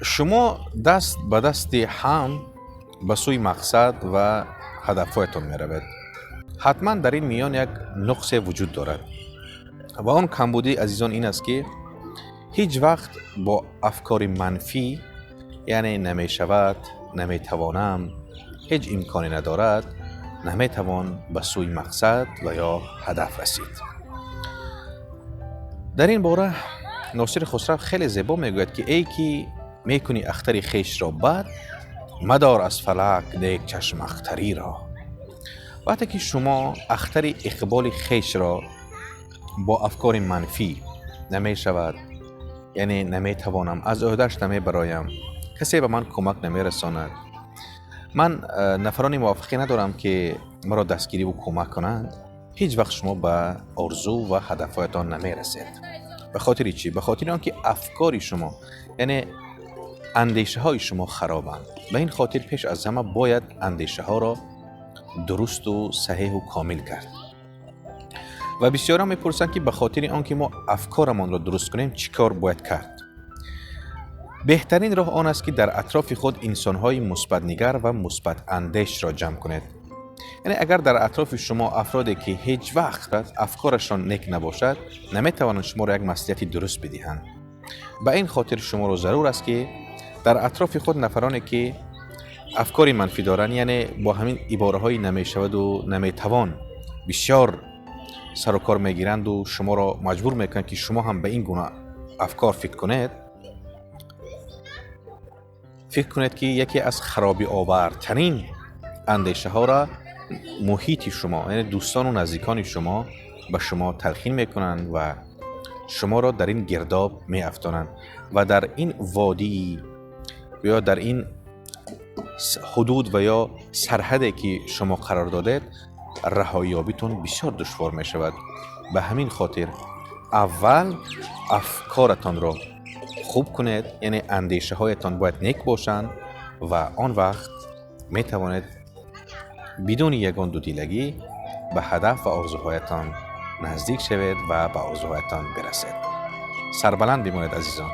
شما دست به دست هم به سوی مقصد و هدفهایتان می روید. حتما در این میان یک نقص وجود دارد و آن کمبودی عزیزان این است که هیچ وقت با افکار منفی، یعنی نمی شود، نمی توانم، هیچ امکانی ندارد، نمی توان به سوی مقصد و یا هدف رسید. در این باره ناصر خسرو خیلی زیبا میگوید که ای که میکنی اختر خیش را بد، مدار از فلک نیک چشم اختری را. وقتی که شما اختر اقبال خیش را با افکار منفی، نمی شود، یعنی نمی توانم، از عهده‌اش نمی برایم، کسی به من کمک نمی رساند، من نفرانی موافقی ندارم که مرا دستگیری و کمک کنند، هیچ وقت شما به آرزو و هدفهایتان نمی رسید. به خاطر چی؟ به خاطر آنکه افکار شما، یعنی اندیشه های شما خرابند. به این خاطر پیش از همه باید اندیشه ها را درست و صحیح و کامل کرد. و بسیارا میپرسند که به خاطر آنکه ما افکارمان را درست کنیم چی کار باید کرد؟ بهترین راه آن است که در اطراف خود انسان‌های مثبت نگر و مثبت اندیش را جمع کنید. یعنی اگر در اطراف شما افرادی که هیچ وقت افکارشان نیک نباشد، نمیتوانند شما را یک مصلحت درست بدهند. به این خاطر شما را ضرور است که در اطراف خود نفرانی که افکار منفی دارند، یعنی با همین عباره های نمیشود و نمیتوان، بسیار سر و کار میگیرند و شما را مجبور میکنند که شما هم به این گونه افکار فکر کنید که یکی از خرابی آورترین اندیشه ها را محیط شما، یعنی دوستان و نزدیکان شما، به شما تلقین میکنند و شما را در این گرداب میافتانند و در این وادی یا در این حدود و یا سرحدی که شما قرار دادید رهایی یابیتون بسیار دشوار می شود. به همین خاطر اول افکارتان را خوب کنید، یعنی اندیشه هایتان باید نیک باشند و آن وقت می توانید بدون یگان دودیلگی به هدف و آرزوهایتان نزدیک شوید و به آرزوهایتان برسید. سربلند بمانید عزیزان.